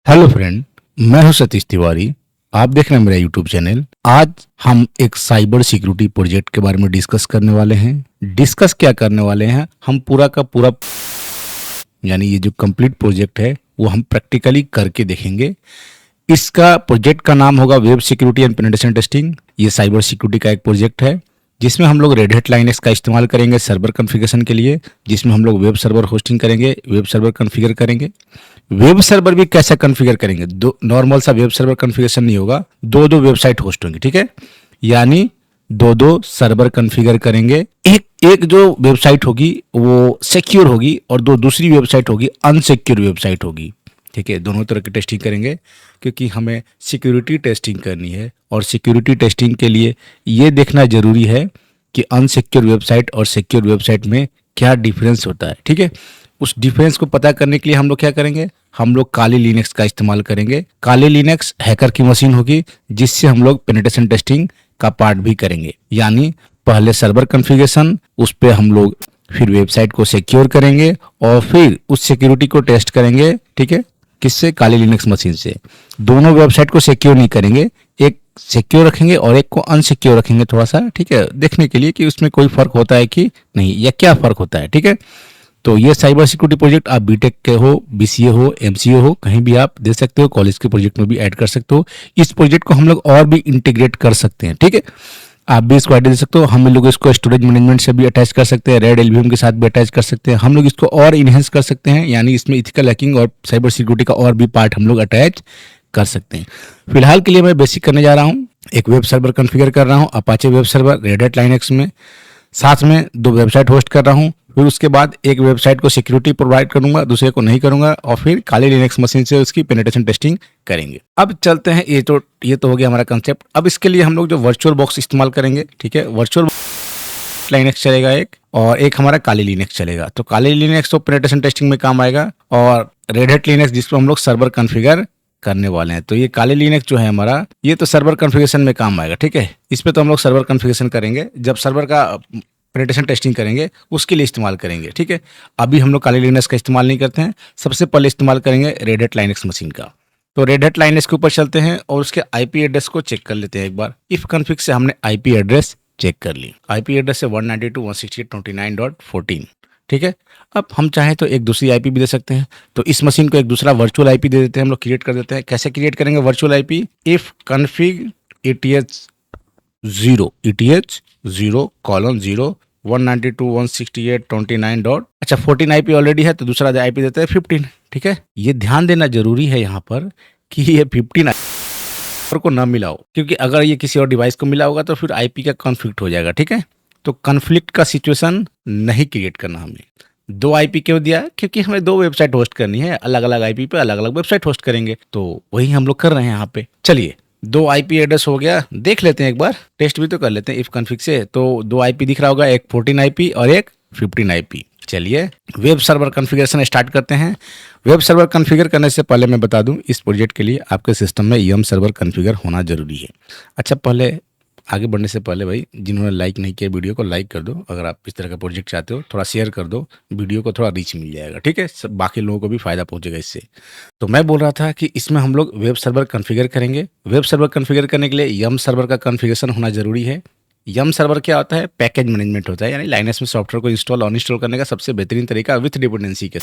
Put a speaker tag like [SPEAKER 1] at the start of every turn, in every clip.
[SPEAKER 1] Hello friend, मैं हूं सतीश तिवारी। आप देख रहे हैं मेरा यूट्यूब चैनल। आज हम एक साइबर सिक्योरिटी प्रोजेक्ट के बारे में डिस्कस करने वाले हैं। डिस्कस क्या करने वाले हैं, हम पूरा का पूरा यानी ये जो कंप्लीट प्रोजेक्ट है वो हम प्रैक्टिकली करके देखेंगे। इसका प्रोजेक्ट का नाम होगा web security and penetration testing. ये साइबर सिक्योरिटी का एक प्रोजेक्ट है जिसमें हम लोग रेड हैट लाइनक्स का इस्तेमाल करेंगे सर्वर कॉन्फ़िगरेशन के लिए, जिसमें हम लोग वेब सर्वर होस्टिंग करेंगे, वेब सर्वर कॉन्फ़िगर करेंगे। वेब सर्वर भी कैसे कॉन्फ़िगर करेंगे, दो नॉर्मल सा वेब सर्वर कॉन्फ़िगरेशन नहीं होगा, दो दो वेबसाइट होस्ट होंगी, ठीक है। यानी दो दो सर्वर कॉन्फ़िगर करेंगे। एक एक जो वेबसाइट होगी वो सिक्योर होगी और दो दूसरी वेबसाइट होगी अनसिक्योर वेबसाइट होगी, ठीक है। दोनों तरह की टेस्टिंग करेंगे क्योंकि हमें सिक्योरिटी टेस्टिंग करनी है और सिक्योरिटी टेस्टिंग के लिए ये देखना जरूरी है कि अनसिक्योर वेबसाइट और सिक्योर वेबसाइट में क्या डिफरेंस होता है, ठीक है। उस डिफरेंस को पता करने के लिए हम लोग क्या करेंगे, हम लोग काली लिनक्स का इस्तेमाल करेंगे। काली लिनक्स हैकर की मशीन होगी जिससे हम लोग पेनिट्रेशन टेस्टिंग का पार्ट भी करेंगे। यानी पहले सर्वर कॉन्फ़िगरेशन, उस पर हम लोग फिर वेबसाइट को सिक्योर करेंगे और फिर उस सिक्योरिटी को टेस्ट करेंगे, ठीक है। किससे? काली लिनक्स मशीन से। दोनों वेबसाइट को सिक्योर नहीं करेंगे, एक सिक्योर रखेंगे और एक को अनसिक्योर रखेंगे थोड़ा सा, ठीक है, देखने के लिए कि उसमें कोई फर्क होता है कि नहीं या क्या फर्क होता है, ठीक है। तो ये साइबर सिक्योरिटी प्रोजेक्ट आप बीटेक के हो, बीसीए हो, एमसीए हो, कहीं भी आप दे सकते हो, कॉलेज के प्रोजेक्ट में भी ऐड कर सकते हो। इस प्रोजेक्ट को हम लोग और भी इंटीग्रेट कर सकते हैं, ठीक है। आप भी इसको ऐड दे सकते हो। हम लोग इसको स्टोरेज मैनेजमेंट से भी अटैच कर सकते हैं, रेड एलवीएम के साथ भी अटैच कर सकते हैं। हम लोग इसको और इनहेंस कर सकते हैं, यानी इसमें इथिकल हैकिंग और साइबर सिक्योरिटी का और भी पार्ट हम लोग अटैच कर सकते हैं। फिलहाल के लिए मैं बेसिक करने जा रहा हूँ, एक वेब सर्वर कॉन्फ़िगर कर रहा हूँ Apache web server red hat Linux में, साथ में दो वेबसाइट होस्ट कर रहा हूँ। फिर उसके बाद एक वेबसाइट को सिक्योरिटी प्रोवाइड करूंगा, दूसरे को नहीं करूंगा, और फिर काली लिनक्स मशीन से उसकी पेनिट्रेशन टेस्टिंग करेंगे। अब चलते हैं, ये तो हो गया हमारा कंसेप्ट। अब इसके लिए हम लोग जो वर्चुअल बॉक्स इस्तेमाल करेंगे, ठीक है, वर्चुअल लाइनक्स चलेगा एक, और एक हमारा काली लिनक्स चलेगा। तो काली लिनक्स तो पेनिट्रेशन टेस्टिंग में काम आएगा, और रेड हैट लिनक्स जिसको हम लोग सर्वर कॉन्फ़िगर करने वाले हैं। तो ये काली लिनक्स जो है हमारा, ये तो सर्वर कॉन्फ़िगरेशन में काम आएगा, ठीक है। इस पे तो हम लोग सर्वर कॉन्फ़िगरेशन करेंगे, जब सर्वर का पेनिट्रेशन टेस्टिंग करेंगे उसके लिए इस्तेमाल करेंगे, ठीक है। अभी हम लोग काली लिनक्स का इस्तेमाल नहीं करते हैं, सबसे पहले इस्तेमाल करेंगे रेड हैट लाइनक्स मशीन का। तो रेड हैट लाइनक्स के ऊपर चलते हैं और उसके आईपी एड्रेस को चेक कर लेते हैं एक बार। इफ कॉन्फिग से हमने आईपी एड्रेस चेक कर ली, आईपी एड्रेस है 192.168.29.14, ठीक है। अब हम चाहें तो एक दूसरी आईपी भी दे सकते हैं, तो इस मशीन को एक दूसरा वर्चुअल आईपी दे देते हैं, हम लोग क्रिएट कर देते हैं। कैसे क्रिएट करेंगे virtual IP? If config ETH0 colon 0 192.168.29. अच्छा 14 आईपी ऑलरेडी है, तो दूसरा आईपी देते हैं 15, ठीक है। ये ध्यान देना जरूरी है यहाँ पर कि ये 15 को ना मिला हो, क्योंकि अगर ये किसी और डिवाइस को मिला होगा तो फिर आईपी का कॉन्फ्लिक्ट हो जाएगा, ठीक है। तो कॉन्फ्लिक्ट का सिचुएशन नहीं क्रिएट करना हमें। दो आईपी क्यों दिया? क्योंकि हमें दो वेबसाइट होस्ट करनी है, अलग अलग आईपी पे अलग अलग वेबसाइट होस्ट करेंगे, तो वही हम लोग कर रहे हैं यहाँ पे। चलिए, दो आईपी एड्रेस हो गया, देख लेते हैं एक बार, टेस्ट भी तो कर लेते हैं इफ कॉन्फिग से। तो दो आईपी दिख रहा होगा, एक 14 आईपी और एक 15 आईपी। चलिए वेब सर्वर कॉन्फ़िगरेशन स्टार्ट करते हैं। वेब सर्वर कॉन्फ़िगर करने से पहले मैं बता दूं, इस प्रोजेक्ट के लिए आपके सिस्टम में यम सर्वर कॉन्फ़िगर होना जरूरी है। अच्छा, पहले आगे बढ़ने से पहले भाई, जिन्होंने लाइक नहीं किया वीडियो को लाइक कर दो। अगर आप इस तरह का प्रोजेक्ट चाहते हो, थोड़ा शेयर कर दो, वीडियो को थोड़ा रीच मिल जाएगा, ठीक है, सब बाकी लोगों को भी फायदा पहुंचेगा इससे। तो मैं बोल रहा था कि इसमें हम लोग वेब सर्वर कॉन्फ़िगर करेंगे। वेब सर्वर कॉन्फ़िगर करने के लिए यम सर्वर का कॉन्फ़िगरेशन होना जरूरी है। यम सर्वर क्या होता है? पैकेज मैनेजमेंट होता है, यानी लाइनक्स में सॉफ्टवेयर को इंस्टॉल और अनइंस्टॉल करने का सबसे बेहतरीन तरीका विथ डिपेंडेंसी के।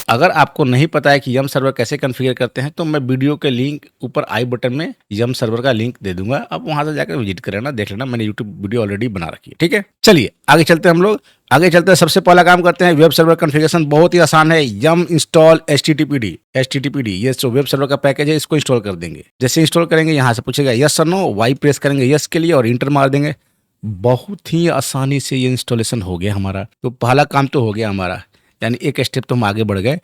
[SPEAKER 1] अगर आपको नहीं पता है कि यम सर्वर कैसे कॉन्फ़िगर करते हैं, तो मैं वीडियो के लिंक ऊपर आई बटन में यम सर्वर का लिंक दे दूंगा, आप वहां से जाकर विजिट कर लेना, देख लेना, मैंने यूट्यूब वीडियो ऑलरेडी बना रखी है, ठीक है। चलिए आगे चलते हैं, हम लोग आगे चलते हैं। सबसे पहला काम करते हैं, वेब सर्वर कॉन्फ़िगरेशन बहुत ही आसान है। यम इंस्टॉल HTTPD, ये जो वेब सर्वर का पैकेज है, इसको इंस्टॉल कर देंगे। जैसे इंस्टॉल करेंगे, यहाँ से पूछेगा यस और नो, वाई प्रेस करेंगे यस के लिए और इंटर मार देंगे। बहुत ही आसानी से ये इंस्टॉलेशन हो गया हमारा। तो पहला काम तो हो गया हमारा, यानी एक स्टेप तो हम आगे बढ़ गए।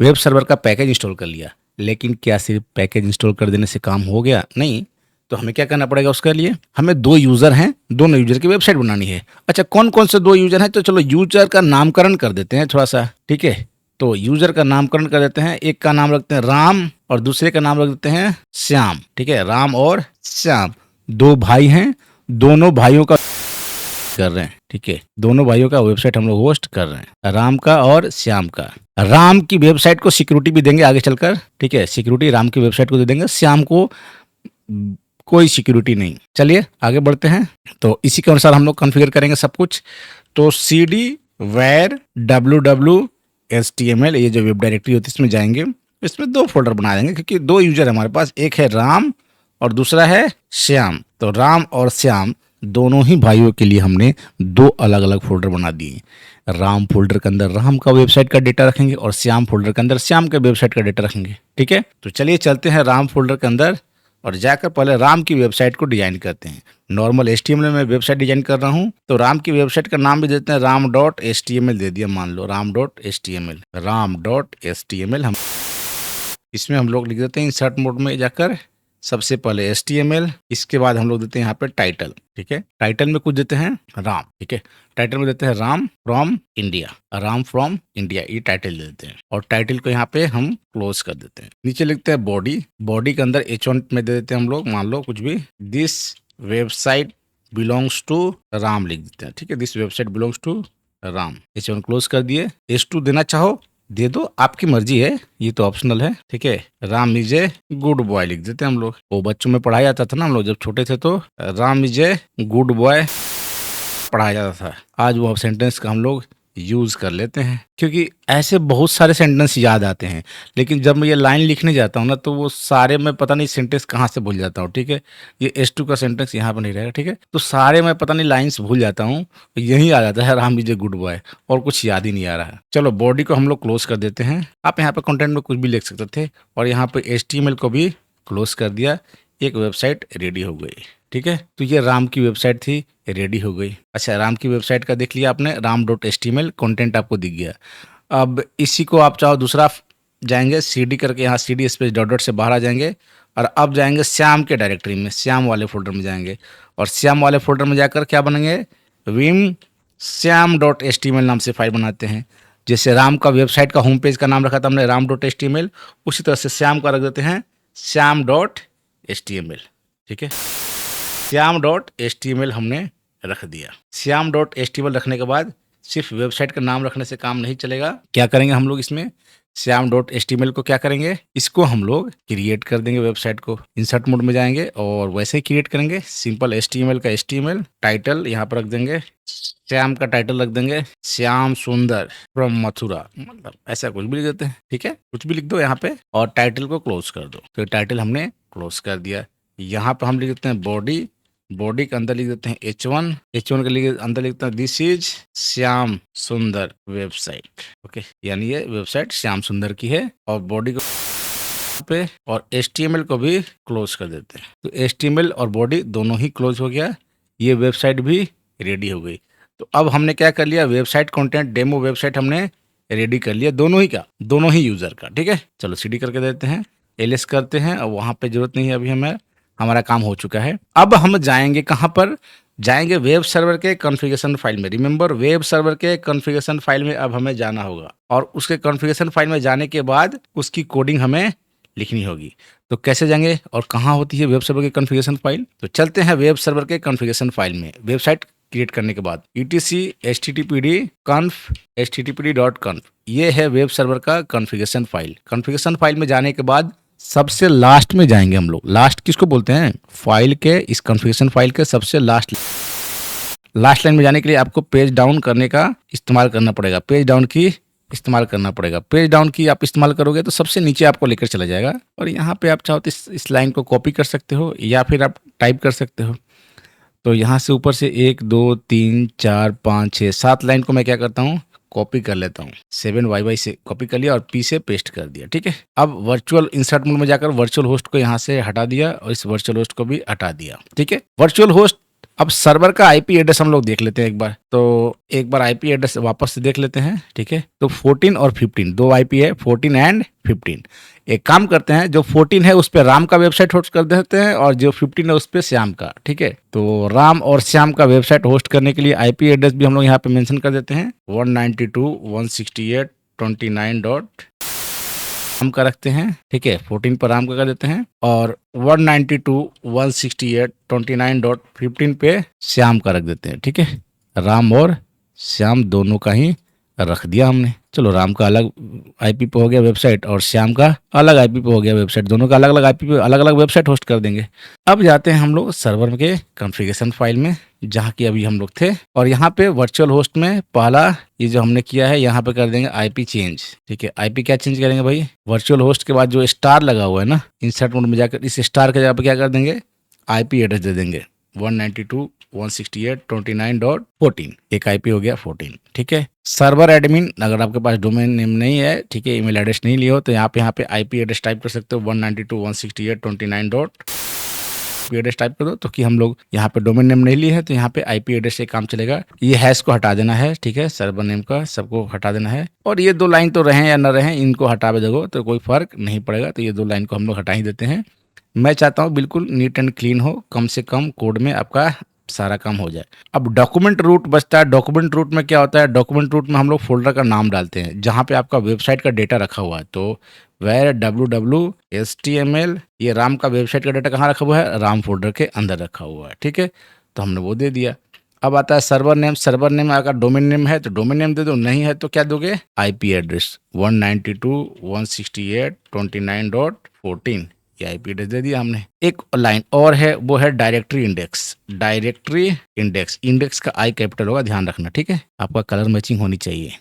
[SPEAKER 1] वेब सर्वर का पैकेज इंस्टॉल कर लिया, लेकिन क्या सिर्फ पैकेज इंस्टॉल कर देने से काम हो गया? नहीं, तो हमें क्या करना पड़ेगा उसके लिए? हमें दो यूज़र हैं, दोनों यूज़र की वेबसाइट बनानी है। अच्छा, कौन कौन से दो यूज़र हैं? तो चलो यूज़र का नामकरण कर देते हैं थोड़ा सा, ठीक है। तो यूज़र का नामकरण कर देते हैं, एक का नाम रखते हैं राम और दूसरे का नाम रख देते हैं श्याम, ठीक है, राम और श्याम। दो भाई हैं, दोनों भाइयों का कर रहे हैं, ठीक है। दोनों भाइयों का वेबसाइट हम लोग होस्ट कर रहे हैं, राम का और श्याम का। राम की वेबसाइट को सिक्योरिटी भी देंगे आगे चलकर, ठीक है। सिक्योरिटी राम की वेबसाइट को दे देंगे, श्याम को कोई सिक्योरिटी नहीं। चलिए आगे बढ़ते हैं। तो इसी के अनुसार हम लोग कॉन्फ़िगर करेंगे सब कुछ। तो cd var www.html ये जो वेब डायरेक्टरी होती है इसमें जाएंगे। इसमें दो फोल्डर बना देंगे क्योंकि दो यूजर है हमारे पास, एक है राम और दूसरा है श्याम। तो राम और श्याम दोनों ही भाइयों के लिए हमने दो अलग अलग फोल्डर बना दिए। राम फोल्डर के अंदर राम का वेबसाइट का डेटा रखेंगे और श्याम फोल्डर के अंदर श्याम के वेबसाइट का डेटा रखेंगे, ठीक है। तो चलिए चलते हैं राम फोल्डर के अंदर और जाकर पहले राम की वेबसाइट को डिजाइन करते हैं। नॉर्मल HTML में वेबसाइट डिजाइन कर रहा हूँ, तो राम की वेबसाइट का नाम भी देते हैं ram.html दे दिया, मान लो ram.html। हम इसमें हम लोग लिख देते हैं इंसर्ट मोड में जाकर सबसे पहले HTML, इसके बाद हम लोग देते हैं यहाँ पे टाइटल, ठीक है। टाइटल में कुछ देते हैं राम, ठीक है। टाइटल में देते हैं राम फ्रॉम इंडिया, ये टाइटल दे देते हैं और टाइटल को यहाँ पे हम क्लोज कर देते हैं। नीचे लिखते हैं बॉडी के अंदर H1 में दे देते हैं हम लोग, मान लो कुछ भी, this website belongs to Ram लिख देते हैं, ठीक है। This website belongs to Ram, H1 close कर दिए। H2 देना चाहो दे दो, आपकी मर्जी है, ये तो ऑप्शनल है, ठीक है। Ram is a good boy लिख देते हैं हम लोग। वो बच्चों में पढ़ाया जाता था ना हम लोग जब छोटे थे, तो Ram is a good boy पढ़ाया जाता था। आज वो सेंटेंस का हम लोग यूज कर लेते हैं क्योंकि ऐसे बहुत सारे सेंटेंस याद आते हैं, लेकिन जब मैं ये लाइन लिखने जाता हूँ ना तो वो सारे मैं पता नहीं सेंटेंस कहाँ से भूल जाता हूँ, ठीक है। ये H2 का सेंटेंस यहाँ पर नहीं रहेगा, ठीक है। तो सारे मैं पता नहीं लाइन्स भूल जाता हूँ, यही आ जाता है Ram is a good boy, और कुछ याद ही नहीं आ रहा है। चलो बॉडी को हम लोग क्लोज कर देते हैं। आप यहाँ पे कंटेंट में कुछ भी लिख सकते थे और यहाँ पे HTML को भी क्लोज कर दिया। एक वेबसाइट रेडी हो गई, ठीक है। तो ये राम की वेबसाइट थी, रेडी हो गई। अच्छा, राम की वेबसाइट का देख लिया आपने, ram.html कंटेंट आपको दिख गया। अब इसी को आप चाहो दूसरा जाएंगे cd करके, यहाँ cd स्पेस डॉट से बाहर आ जाएंगे और अब जाएंगे श्याम के डायरेक्टरी में, श्याम वाले फोल्डर में जाएंगे और श्याम वाले फोल्डर में जाकर क्या बनेंगे, vim श्याम.html नाम से फाइल बनाते हैं। जैसे राम का वेबसाइट का होम पेज का नाम रखा था हमने ram.html, उसी तरह से श्याम का रख देते हैं श्याम.html, ठीक है। श्याम.html हमने रख दिया। श्याम.html रखने के बाद सिर्फ वेबसाइट का नाम रखने से काम नहीं चलेगा। क्या करेंगे हम लोग इसमें, श्याम.html को क्या करेंगे, इसको हम लोग क्रिएट कर देंगे। वेबसाइट को इंसर्ट मोड में जाएंगे और वैसे ही क्रिएट करेंगे। सिंपल HTML का HTML, टाइटल यहाँ पर रख देंगे, श्याम का टाइटल रख देंगे श्याम सुंदर फ्रॉम मथुरा, मतलब ऐसा कुछ भी लिख देते हैं, ठीक है। कुछ भी लिख दो यहाँ पे और टाइटल को क्लोज कर दो। तो टाइटल हमने क्लोज कर दिया। यहाँ पर हम लिख देते हैं बॉडी के अंदर लिख देते हैं H1 के अंदर लिखते हैं दिस इज श्याम सुंदर वेबसाइट, ओके। यानी ये वेबसाइट श्याम सुंदर की है और बॉडी को पे और HTML को भी क्लोज कर देते हैं। तो HTML और बॉडी दोनों ही क्लोज हो गया, ये वेबसाइट भी रेडी हो गई। तो अब हमने क्या कर लिया, वेबसाइट कंटेंट डेमो वेबसाइट हमने रेडी कर लिया, दोनों ही यूजर का, ठीक है। चलो CD करके देते हैं, ls करते हैं और वहां पे जरूरत नहीं है अभी, हमारा काम हो चुका है। अब हम जाएंगे कहाँ पर, जाएंगे वेब सर्वर के कॉन्फ़िगरेशन फाइल में। रिमेंबर, वेब सर्वर के कॉन्फ़िगरेशन फाइल में अब हमें जाना होगा और उसके कॉन्फ़िगरेशन फाइल में जाने के बाद उसकी कोडिंग हमें लिखनी होगी। तो कैसे जाएंगे और कहाँ होती है वेब सर्वर की कॉन्फ़िगरेशन फाइल, तो चलते हैं वेब सर्वर के कॉन्फ़िगरेशन फाइल में। वेबसाइट क्रिएट करने के बाद etc/httpd.conf ये है वेब सर्वर का कॉन्फ़िगरेशन फाइल। कॉन्फ़िगरेशन फाइल में जाने के बाद सबसे लास्ट में जाएंगे हम लोग। लास्ट किसको बोलते हैं, फाइल के, इस कॉन्फ़िगरेशन फाइल के सबसे लास्ट लाइन में जाने के लिए आपको पेज डाउन करने का इस्तेमाल करना पड़ेगा, पेज डाउन की इस्तेमाल करना पड़ेगा। पेज डाउन की आप इस्तेमाल करोगे तो सबसे नीचे आपको लेकर चला जाएगा और यहाँ पे आप चाहो तो इस लाइन को कॉपी कर सकते हो या फिर आप टाइप कर सकते हो। तो यहाँ से ऊपर से 1 2 3 4 5 6 7 लाइन को मैं क्या करता हूँ, कॉपी कर लेता हूँ। 7yy से कॉपी कर लिया और P से पेस्ट कर दिया, ठीक है। अब वर्चुअल इंसर्ट मोड में जाकर वर्चुअल होस्ट को यहाँ से हटा दिया और इस वर्चुअल होस्ट को भी हटा दिया, ठीक है। वर्चुअल होस्ट, अब सर्वर का IP एड्रेस हम लोग देख लेते हैं एक बार। तो एक बार IP एड्रेस वापस से देख लेते हैं, ठीक है। तो 14 और 15 दो IP है, 14 एंड 15। एक काम करते हैं, जो 14 है उस पर राम का वेबसाइट होस्ट कर देते हैं और जो 15 है उस पर श्याम का, ठीक है। तो राम और श्याम का वेबसाइट होस्ट करने के लिए IP एड्रेस भी हम लोग यहाँ पे मेंशन कर देते हैं, 192.168.29. राम का रखते हैं, ठीक है। 14 पर राम का कर देते हैं और 192.168.29.15 पे श्याम का रख देते हैं, ठीक है। राम और श्याम दोनों का ही रख दिया हमने। चलो राम का अलग आईपी पे हो गया वेबसाइट और श्याम का अलग आईपी पे हो गया वेबसाइट, दोनों का अलग अलग आईपी पे अलग अलग वेबसाइट होस्ट कर देंगे। अब जाते हैं हम लोग सर्वर के कॉन्फ़िगरेशन फाइल में, जहाँ की अभी हम लोग थे, और यहाँ पे वर्चुअल होस्ट में पहला ये जो हमने किया है यहाँ पे कर देंगे आईपी चेंज। ठीक है, आईपी क्या चेंज करेंगे भाई, वर्चुअल होस्ट के बाद जो स्टार लगा हुआ है ना, इंसर्ट मोड में जाकर इस स्टार के जगह पे क्या कर देंगे, आईपी एड्रेस दे देंगे 192.168.29.14, एक आईपी हो गया 14। ठीक है, सर्वर एडमिन, अगर आपके पास डोमेन नेम नहीं है, ठीक है, ईमेल एड्रेस नहीं लिया हो, तो यहाँ पे आईपी एड्रेस टाइप कर सकते हो 192.168.29. एड्रेस टाइप कर दो, तो कि हम लोग यहाँ पे डोमेन नेम नहीं लिए हैं तो यहाँ पे आईपी एड्रेस से काम चलेगा। ये हैश को हटा देना है, ठीक है, सर्वर नेम का सबको हटा देना है, और ये 2 लाइन तो रहें या न रहें, इनको हटा दोगे तो कोई फर्क नहीं पड़ेगा, तो ये 2 लाइन को हम लोग हटा ही देते हैं। मैं चाहता हूँ बिल्कुल नीट एंड क्लीन हो, कम से कम कोड में आपका सारा काम हो जाए। अब डॉक्यूमेंट रूट बचता है। डॉक्यूमेंट रूट में क्या होता है, डॉक्यूमेंट रूट में हम लोग फोल्डर का नाम डालते हैं जहाँ पे आपका वेबसाइट का डेटा रखा हुआ है। तो वेर www.html, ये राम का वेबसाइट का डेटा कहाँ रखा हुआ है, राम फोल्डर के अंदर रखा हुआ है। ठीक है, तो हमने वो दे दिया। अब आता है सर्वर नेम। सर्वर नेम अगर डोमेन नेम है तो डोमेन नेम दे दो, नहीं है तो क्या दोगे, आईपी एड्रेस 192.168.29.14, ये आईपी एड्रेस दे दिया हमने। एक लाइन और है, वो है directory index. Directory index, index का आई कैपिटल होगा, ध्यान रखना। ठीक है, आपका कलर मैचिंग होनी चाहिए।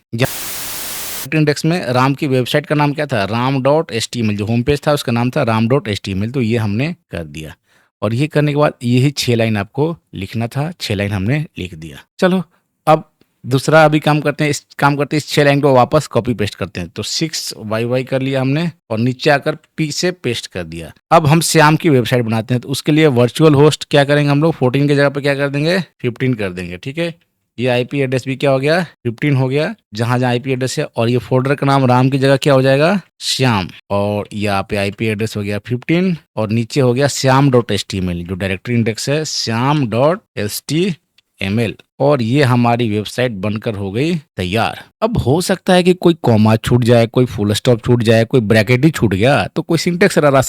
[SPEAKER 1] इंडेक्स में राम की वेबसाइट का नाम क्या था, ram.html, जो होम पेज था उसका नाम था ram.html, तो ये हमने कर दिया। और ये करने के बाद यही 6 लाइन आपको लिखना था, 6 लाइन हमने लिख दिया। चलो अब दूसरा अभी काम करते हैं, इस 6 लाइन को वापस कॉपी पेस्ट करते हैं। तो 6yy कर लिया हमने और नीचे आकर p से पेस्ट कर दिया। अब हम श्याम की वेबसाइट बनाते हैं, तो उसके लिए वर्चुअल होस्ट क्या करेंगे हम लोग, 14 की जगह पे क्या कर देंगे, 15 कर देंगे। ठीक है, ये आईपी एड्रेस भी क्या हो गया, 15 हो गया, जहां जहां आईपी एड्रेस है, और ये फोल्डर का नाम राम की जगह क्या हो जाएगा, श्याम, और यहाँ पे आईपी एड्रेस हो गया 15, और नीचे हो गया श्याम.html, जो डायरेक्टरी इंडेक्स है श्याम.html, और ये हमारी वेबसाइट बनकर हो गई तैयार। अब हो सकता है कि कोई कॉमा छूट जाए, कोई फुल स्टॉप छूट जाए, कोई ब्रैकेट ही छूट गया, तो कोई सिंटेक्स एरर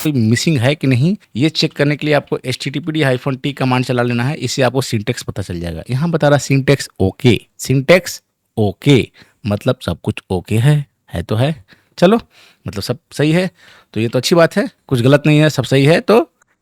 [SPEAKER 1] कोई मिसिंग है कि नहीं, ये चेक करने के लिए आपको httpd-t कमांड चला लेना है। इससे आपको सिंटेक्स पता चल जाएगा। यहाँ बता रहा सिंटेक्स ओके, सिंटेक्स ओके मतलब सब कुछ ओके है तो है, चलो मतलब सब सही है, तो ये तो अच्छी बात है, कुछ गलत नहीं है, सब सही है। तो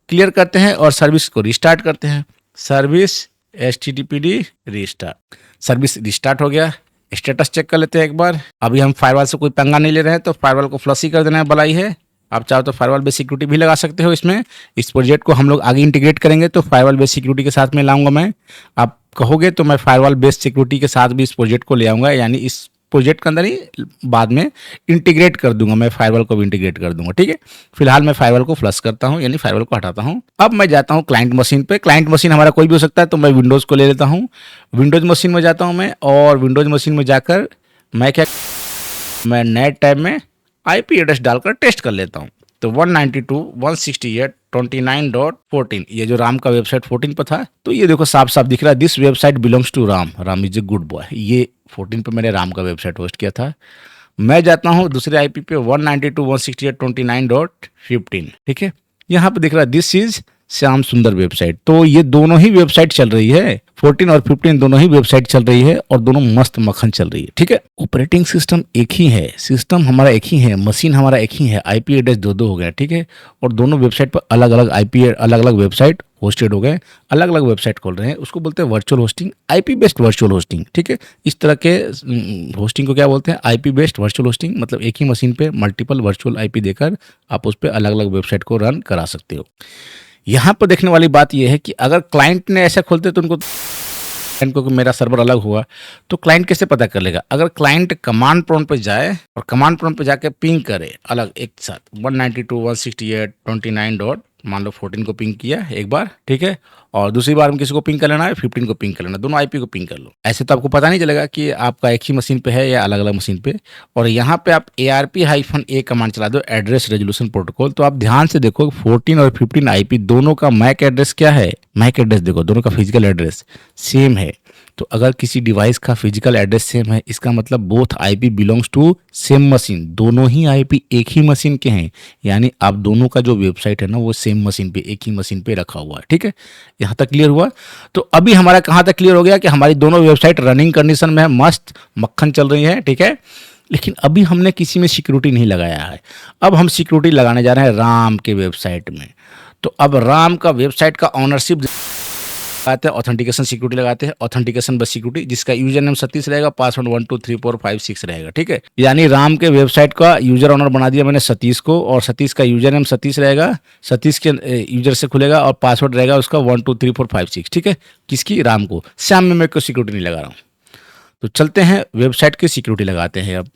[SPEAKER 1] क्लियर करते हैं और सर्विस को रिस्टार्ट करते हैं। Service httpd restart, service restart हो गया। स्टेटस चेक कर लेते हैं एक बार। अभी हम फायरवॉल से कोई पंगा नहीं ले रहे हैं, तो फायरवॉल को फ्लश ही कर देना है, भलाई है। आप चाहो तो फायरवॉल बेस्ड सिक्योरिटी भी लगा सकते हो इसमें। इस प्रोजेक्ट को हम लोग आगे इंटीग्रेट करेंगे तो फायरवॉल बेस्ड सिक्योरिटी के साथ में लाऊंगा मैं। आप कहोगे तो मैं फायरवॉल बेस्ड सिक्योरिटी के साथ भी इस प्रोजेक्ट को ले आऊंगा, यानी इस प्रोजेक्ट के अंदर ही बाद में इंटीग्रेट कर दूंगा, मैं फायरवॉल को भी इंटीग्रेट कर दूंगा। ठीक है, फिलहाल मैं फायरवॉल को फ्लश करता हूं, यानी फायरवॉल को हटाता हूं। अब मैं जाता हूं क्लाइंट मशीन पे। क्लाइंट मशीन हमारा कोई भी हो सकता है, तो मैं विंडोज़ को ले लेता हूं। विंडोज़ मशीन में जाता हूं मैं, और विंडोज़ मशीन में जाकर मैं नए टैब में आईपी एड्रेस डालकर टेस्ट कर लेता हूं। तो 192.168.29.14, ये जो राम का वेबसाइट 14 पर था, तो ये देखो साफ साफ दिख रहा है, this website belongs to Ram, Ram is a good boy. ये 14 पे मैंने राम का वेबसाइट होस्ट किया था। मैं जाता हूँ दूसरे आईपी पे 192.168.29.15। ठीक है, यहाँ पे दिख रहा है दिस इज श्याम सुंदर वेबसाइट। तो ये दोनों ही वेबसाइट चल रही है, 14 और 15 दोनों ही वेबसाइट चल रही है, और दोनों मस्त मक्खन चल रही है। ठीक है, ऑपरेटिंग सिस्टम एक ही है, सिस्टम हमारा एक ही है, मशीन हमारा एक ही है, आईपी एड्रेस दो हो गया। ठीक है, और दोनों वेबसाइट पर अलग अलग आईपी, अलग अलग वेबसाइट होस्टेड हो गए, अलग अलग वेबसाइट खोल रहे हैं। उसको बोलते हैं virtual hosting, IP based virtual hosting. ठीक है, इस तरह के होस्टिंग को क्या बोलते हैं, आईपी बेस्ड वर्चुअल होस्टिंग। मतलब एक ही मशीन पे मल्टीपल वर्चुअल आईपी देकर आप उस पर अलग अलग वेबसाइट को रन करा सकते हो। यहाँ पर देखने वाली बात यह है कि अगर क्लाइंट ने ऐसा खोलते तो उनको को मेरा सर्वर अलग हुआ, तो क्लाइंट कैसे पता कर लेगा। अगर क्लाइंट कमांड प्रॉम्प्ट पे जाए और कमांड प्रॉम्प्ट पे जाके पिंग करे अलग एक साथ 192.168.29. मान लो 14 को पिंग किया एक बार, ठीक है, और दूसरी बार में किसी को पिंग कर लेना है, 15 को पिंग कर लेना, दोनों आईपी को पिंग कर लो। ऐसे तो आपको पता नहीं चलेगा कि आपका एक ही मशीन पे है या अलग अलग मशीन पे। और यहाँ पे आप ARP-A कमांड चला दो, एड्रेस रेजोल्यूशन प्रोटोकॉल। तो आप ध्यान से देखो 14 और 15 आईपी दोनों का मैक एड्रेस क्या है, मैक एड्रेस देखो, दोनों का फिजिकल एड्रेस सेम है। तो अगर किसी डिवाइस का फिजिकल एड्रेस सेम है, इसका मतलब both IP belongs to same machine, दोनों ही आईपी एक ही मशीन के हैं, यानी आप दोनों का जो वेबसाइट है ना वो सेम मशीन पे, एक ही मशीन पे रखा हुआ है। ठीक है, यहाँ तक क्लियर हुआ। तो अभी हमारा कहाँ तक क्लियर हो गया कि हमारी दोनों वेबसाइट रनिंग कंडीशन में है, मस्त मक्खन चल रही है। ठीक है, लेकिन अभी हमने किसी में सिक्योरिटी नहीं लगाया है। अब हम सिक्योरिटी लगाने जा रहे हैं राम के वेबसाइट में। तो अब राम का वेबसाइट का ऑनरशिप लगाते हैं, ऑथेंटिकेशन सिक्योरिटी लगाते हैं, ऑथेंटिकेशन बस सिक्योरिटी, जिसका यूजर नेम सतीश रहेगा, पासवर्ड 123456 रहेगा। ठीक है, यानी राम के वेबसाइट का यूजर ऑनर बना दिया मैंने सतीश को, और सतीश का यूजर नेम सतीश रहेगा, सतीश के यूजर से खुलेगा, और पासवर्ड रहेगा उसका 123456। ठीक है, किसकी? राम को। श्याम में मैं कोई सिक्योरिटी नहीं लगा रहा हूँ। तो चलते हैं वेबसाइट की सिक्योरिटी लगाते हैं। अब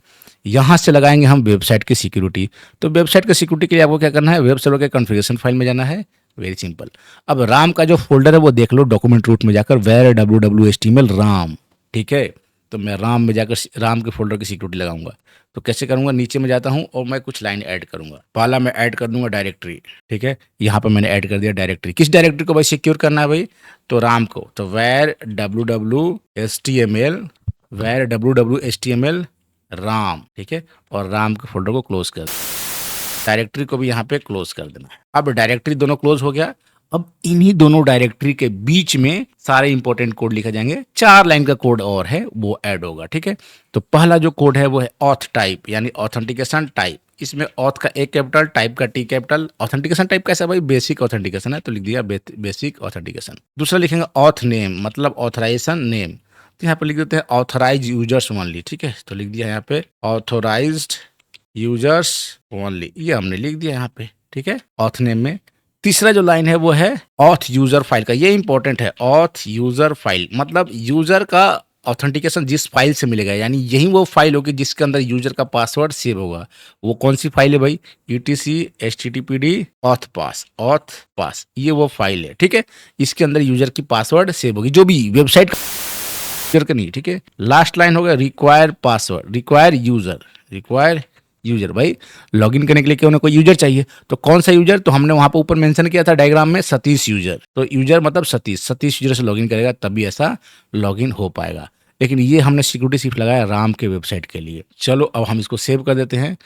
[SPEAKER 1] यहाँ से लगाएंगे हम वेबसाइट की सिक्योरिटी। तो वेबसाइट की सिक्योरिटी के लिए आपको क्या करना है? वेब सर्वर के कॉन्फ़िगरेशन फाइल में जाना है। Very simple. अब राम का जो फोल्डर है वो देख लो, डॉक्यूमेंट रूट में जाकर वेर www.html राम। ठीक है, तो मैं राम में जाकर राम के फोल्डर की सिक्योरिटी लगाऊंगा। तो कैसे करूंगा? नीचे में जाता हूं और मैं कुछ लाइन ऐड करूंगा। पहला मैं ऐड कर दूंगा डायरेक्टरी। ठीक है, यहाँ पर मैंने ऐड कर दिया डायरेक्टरी। किस डायरेक्टरी को भाई सिक्योर करना है भाई? तो राम को। तो वेर www.html राम। ठीक है, और राम के फोल्डर को क्लोज कर, डायरेक्टरी को भी यहाँ पे क्लोज कर देना है। अब डायरेक्टरी दोनों क्लोज हो गया। अब इन्हीं दोनों डायरेक्टरी के बीच में सारे इंपॉर्टेंट कोड लिखे जाएंगे। 4 लाइन का कोड और है वो ऐड होगा। ठीक है, तो पहला जो कोड है वो है ऑथ टाइप, यानी ऑथेंटिकेशन टाइप। इसमें ऑथ का ए कैपिटल, टाइप का टी कैपिटल। ऑथेंटिकेशन टाइप कैसा भाई? बेसिक ऑथेंटिकेशन है, तो लिख दिया बेसिक ऑथेंटिकेशन। दूसरा लिखेंगे ऑथ नेम, मतलब ऑथराइजेशन नेम। तो यहाँ पे लिख देते हैं ऑथराइज यूजर्स ओनली। ठीक है, तो लिख दिया यहाँ पे ऑथोराइज्ड यूजर्स ओनली, ये हमने लिख दिया यहाँ पे। ठीक है, ऑथ नेम में। तीसरा जो लाइन है वो है ऑथ यूजर फाइल का, ये इंपॉर्टेंट है। ऑथ यूजर फाइल मतलब यूजर का ऑथेंटिकेशन जिस फाइल से मिलेगा, यानी यही वो फाइल होगी जिसके अंदर यूजर का पासवर्ड सेव होगा। वो कौन सी फाइल है भाई? etc httpd ऑथ पास, ये वो फाइल है। ठीक है, इसके अंदर यूजर की पासवर्ड सेव होगी, जो भी वेबसाइट का नहीं। ठीक है, लास्ट लाइन हो गया रिक्वायर पासवर्ड, रिक्वायर यूजर। भाई लॉगिन करने के लिए क्यों ना कोई यूजर चाहिए, तो कौन सा यूजर? तो हमने वहां पर ऊपर मेंशन किया था डायग्राम में, सतीश यूजर। तो यूजर मतलब सतीश यूजर से लॉगिन करेगा तभी ऐसा लॉगिन हो पाएगा। लेकिन ये हमने सिक्योरिटी सिर्फ लगाया राम के वेबसाइट के लिए। चलो अब हम इसको सेव कर देते हैं।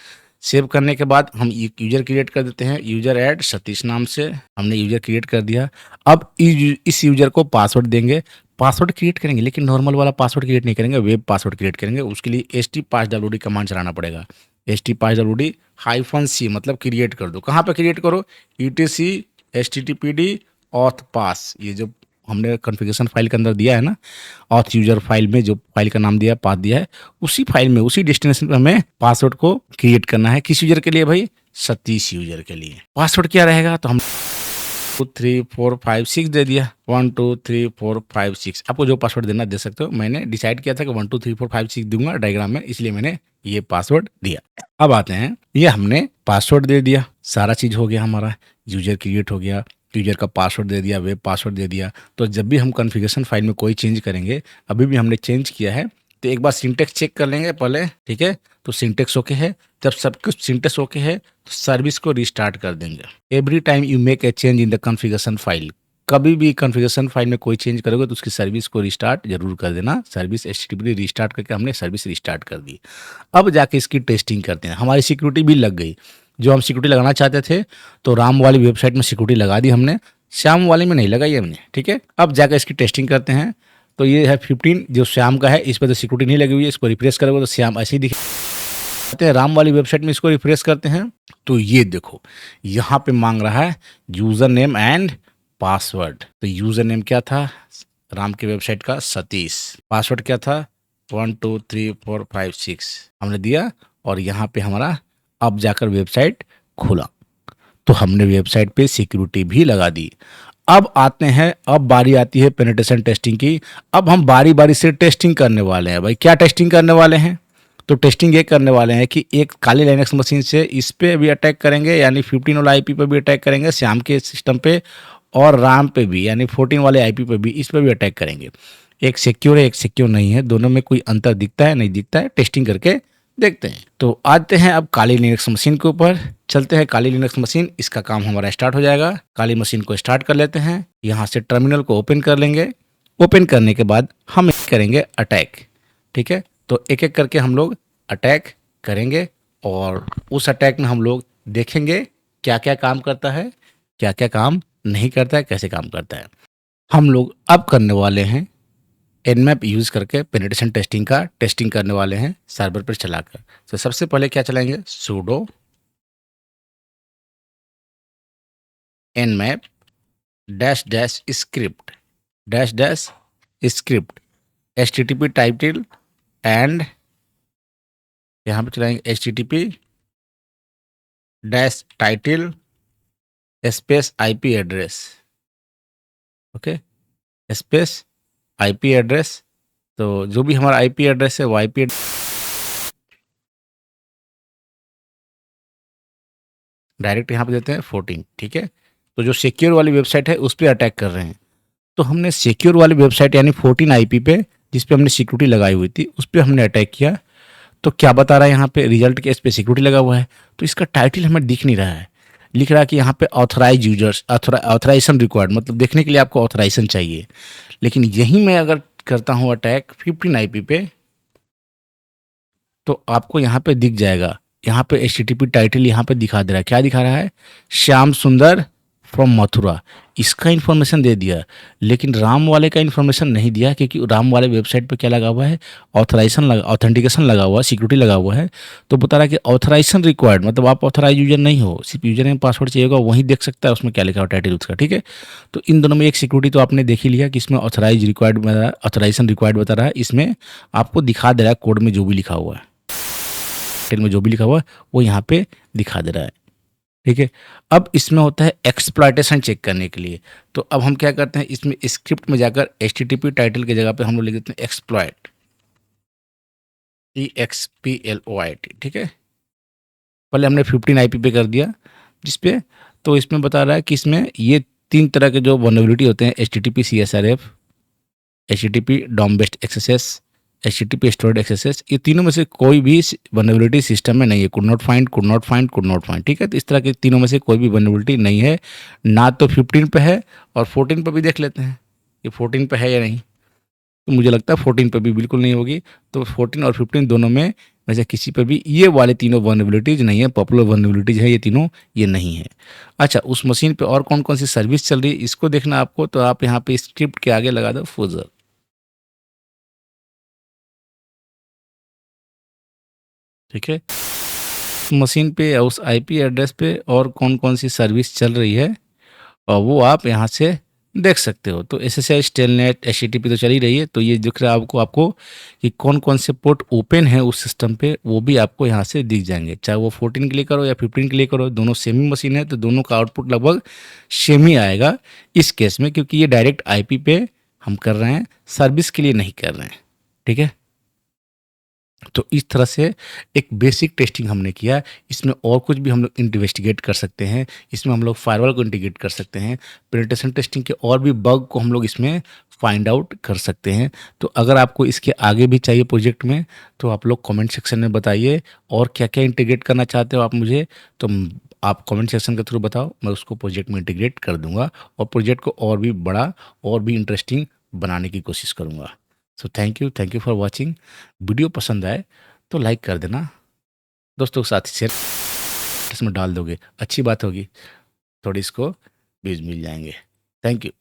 [SPEAKER 1] सेव करने के बाद हम यूजर क्रिएट कर देते हैं, यूजर ऐड सतीश नाम से हमने यूजर क्रिएट कर दिया। अब इस यूजर को पासवर्ड देंगे, पासवर्ड क्रिएट करेंगे, लेकिन नॉर्मल वाला पासवर्ड क्रिएट नहीं करेंगे, वेब पासवर्ड क्रिएट करेंगे। उसके लिए htpasswd कमांड चलाना पड़ेगा। htpasswd-c मतलब क्रिएट कर दो। कहाँ पे क्रिएट करो? etc httpd auth pass, ये जो हमने कॉन्फ़िगरेशन फाइल के अंदर दिया है ना, ऑथ यूजर फाइल में जो फाइल का नाम दिया है, पाथ दिया है, उसी फाइल में उसी डेस्टिनेशन पे हमें पासवर्ड को क्रिएट करना है। किस यूजर के लिए भाई? सतीश यूजर के लिए। पासवर्ड क्या रहेगा? तो हम 2 3 4 5 6 दे दिया। 1 2 3 4 5 6, आपको जो पासवर्ड देना दे सकते हो। मैंने डिसाइड किया था कि 1 2 3 4 5 6 दूंगा डायग्राम में, इसलिए मैंने ये पासवर्ड दिया। अब आते हैं, ये हमने पासवर्ड दे दिया, सारा चीज हो गया हमारा, यूजर क्रिएट हो गया, यूजर का पासवर्ड दे दिया, वेब पासवर्ड दे दिया। तो जब भी हम कॉन्फ़िगरेशन फाइल में कोई चेंज करेंगे, अभी भी हमने चेंज किया है, तो एक बार सिंटेक्स चेक कर लेंगे पहले। ठीक है, तो सिंटेक्स ओके है। जब सब कुछ सिंटेक्स ओके है तो सर्विस को रिस्टार्ट कर देंगे। Every time you make a change in the configuration file, कभी भी कॉन्फ़िगरेशन फाइल में कोई चेंज करोगे तो उसकी सर्विस को रिस्टार्ट जरूर कर देना। सर्विस http रिस्टार्ट करके हमने सर्विस रिस्टार्ट कर दी। अब जाके इसकी टेस्टिंग करते हैं। हमारी सिक्योरिटी भी लग गई, जो हम सिक्योरिटी लगाना चाहते थे। तो राम वाली वेबसाइट में सिक्योरिटी लगा दी हमने, श्याम वाले में नहीं लगाई हमने। ठीक है, अब जाकर इसकी टेस्टिंग करते हैं। तो ये है 15 जो श्याम का है, इस पर तो सिक्योरिटी नहीं लगी हुई है। इसको रिफ्रेश करोगे तो श्याम ऐसे ही दिखाते हैं। राम वाली वेबसाइट में इसको रिफ्रेश करते हैं तो ये देखो यहाँ पे मांग रहा है यूजर नेम एंड पासवर्ड। तो यूजर नेम क्या था? राम की वेबसाइट का सतीश। पासवर्ड क्या था? 1 2 3 4 5 6 हमने दिया, और यहाँ पे हमारा अब जाकर वेबसाइट खुला। तो हमने वेबसाइट पे सिक्योरिटी भी लगा दी। अब आते हैं, अब बारी आती है पेनिट्रेशन टेस्टिंग की। अब हम बारी बारी से टेस्टिंग करने वाले हैं। भाई क्या टेस्टिंग करने वाले हैं? तो टेस्टिंग ये करने वाले हैं कि एक काली लाइनक्स मशीन से इस पे भी अटैक करेंगे, यानी 15 वाला आईपी पे भी अटैक करेंगे, श्याम के सिस्टम पे, और राम पे भी, यानी 14 वाले आईपी पे भी, इस पे भी अटैक करेंगे। एक सिक्योर है, एक सिक्योर नहीं है, दोनों में कोई अंतर दिखता है नहीं दिखता है, टेस्टिंग करके देखते हैं। तो आते हैं अब काली लिनक्स मशीन के ऊपर, चलते हैं काली लिनक्स मशीन। इसका काम हमारा स्टार्ट हो जाएगा। काली मशीन को स्टार्ट कर लेते हैं। यहाँ से टर्मिनल को ओपन कर लेंगे। ओपन करने के बाद हम करेंगे अटैक। ठीक है, तो एक एक करके हम लोग अटैक करेंगे और उस अटैक में हम लोग देखेंगे क्या क्या काम करता है, क्या क्या काम नहीं करता है, कैसे काम करता है। हम लोग अब करने वाले हैं nmap यूज़ करके पेनिट्रेशन टेस्टिंग का टेस्टिंग करने वाले हैं सर्वर पर चलाकर। तो सबसे पहले क्या चलाएंगे, sudo nmap dash dash script dash dash script http title and यहाँ पे चलाएंगे http dash title space IP address, okay, space IP address. तो जो भी हमारा IP एड्रेस है वो IP डायरेक्ट यहाँ पे देते हैं 14। ठीक है, तो जो सिक्योर वाली वेबसाइट है उस पर अटैक कर रहे हैं। तो हमने सिक्योर वाली वेबसाइट यानी 14 IP पे जिस पे हमने सिक्योरिटी लगाई हुई थी उस पर हमने अटैक किया। तो क्या बता रहा है यहाँ पे, रिजल्ट के इस पे सिक्योरिटी लगा हुआ है। तो इसका टाइटल हमें दिख नहीं रहा है, लिख रहा है कि यहाँ पे ऑथराइज यूजर्स, ऑथराइजेशन रिक्वायर्ड, मतलब देखने के लिए आपको ऑथराइजेशन चाहिए। लेकिन यहीं मैं अगर करता हूँ अटैक 15 IP पे तो आपको यहाँ पे दिख जाएगा, यहाँ पे HTTP टाइटल यहाँ पे दिखा दे रहा है। क्या दिखा रहा है, श्याम सुंदर फ्रॉम मथुरा, इसका इन्फॉर्मेशन दे दिया। लेकिन राम वाले का इन्फॉर्मेशन नहीं दिया, क्योंकि राम वाले वेबसाइट पे क्या लगा हुआ है, ऑथराइजेशन लगा, ऑथेंटिकेशन लगा हुआ है, सिक्योरिटी लगा हुआ है। तो बता रहा है कि ऑथराइजेशन रिक्वायर्ड, मतलब आप ऑथराइज यूजर नहीं हो, सिर्फ यूजर नेम पासवर्ड चाहिए होगा, वहीं देख सकता है उसमें क्या लिखा हुआ टाइटल उसका। ठीक है, तो इन दोनों में एक सिक्योरिटी तो आपने देख ही लिया कि इसमें ऑथराइज रिक्वायर्ड, ऑथराइजेशन रिक्वायर्ड बता रहा है, इसमें आपको दिखा दे रहा है कोड में जो भी लिखा हुआ है, में जो भी लिखा हुआ है वो यहाँ पे दिखा दे रहा है। ठीक है, अब इसमें होता है एक्सप्लॉयटेशन चेक करने के लिए। तो अब हम क्या करते हैं, इसमें स्क्रिप्ट में जाकर HTTP टाइटल की जगह पे हम लोग लिख देते हैं एक्सप्लॉयट, EXPLOIT। ठीक है, पहले हमने 15 IP पे कर दिया जिसपे, तो इसमें बता रहा है कि इसमें ये 3 तरह के जो वल्नरेबिलिटी होते हैं, HTTP CSRF, HTTP DOM based access, HTTP stored access, ये तीनों में से कोई भी वल्नरेबिलिटी सिस्टम में नहीं है। Could not find, could not find, could not find. ठीक है, तो इस तरह के तीनों में से कोई भी वल्नरेबिलिटी नहीं है, ना तो 15 पे है, और 14 पे भी देख लेते हैं कि 14 पे है या नहीं। तो मुझे लगता है 14 पे भी बिल्कुल नहीं होगी। तो 14 और 15 दोनों में वैसे किसी पे भी ये वाले तीनों वल्नरेबिलिटीज नहीं है, पॉपुलर वल्नरेबिलिटीज है ये तीनों, ये नहीं है। अच्छा, उस मशीन पे और कौन कौन सी सर्विस चल रही है इसको देखना आपको, तो आप यहाँ पे स्क्रिप्ट के आगे लगा दो फुजर। ठीक है, मशीन पे या उस IP एड्रेस पे और कौन कौन सी सर्विस चल रही है और वो आप यहाँ से देख सकते हो। तो SSH टेलनेट HTTP तो चल ही रही है, तो ये दिख रहा है आपको कि कौन कौन से पोर्ट ओपन है उस सिस्टम पे, वो भी आपको यहाँ से दिख जाएंगे। चाहे वो 14 के लिए करो या 15 के लिए करो, दोनों सेम ही मशीन है, तो दोनों का आउटपुट लगभग सेम ही आएगा इस केस में, क्योंकि ये डायरेक्ट IP पे हम कर रहे हैं, सर्विस के लिए नहीं कर रहे हैं। ठीक है, तो इस तरह से एक बेसिक टेस्टिंग हमने किया। इसमें और कुछ भी हम लोग इन्वेस्टिगेट कर सकते हैं, इसमें हम लोग फायरवॉल को इंटीग्रेट कर सकते हैं, पेनिट्रेशन टेस्टिंग के और भी बग को हम लोग इसमें फाइंड आउट कर सकते हैं। तो अगर आपको इसके आगे भी चाहिए प्रोजेक्ट में तो आप लोग कमेंट सेक्शन में बताइए, और क्या क्या इंटीग्रेट करना चाहते हो आप मुझे, तो आप कमेंट सेक्शन के थ्रू बताओ, मैं उसको प्रोजेक्ट में इंटीग्रेट कर दूंगा और प्रोजेक्ट को और भी बड़ा और भी इंटरेस्टिंग बनाने की कोशिश करूँगा। So thank you for watching. Video पसंद आए तो लाइक कर देना, दोस्तों के साथ शेयर इसमें डाल दोगे, अच्छी बात होगी, थोड़ी इसको व्यूज मिल जाएंगे। Thank you.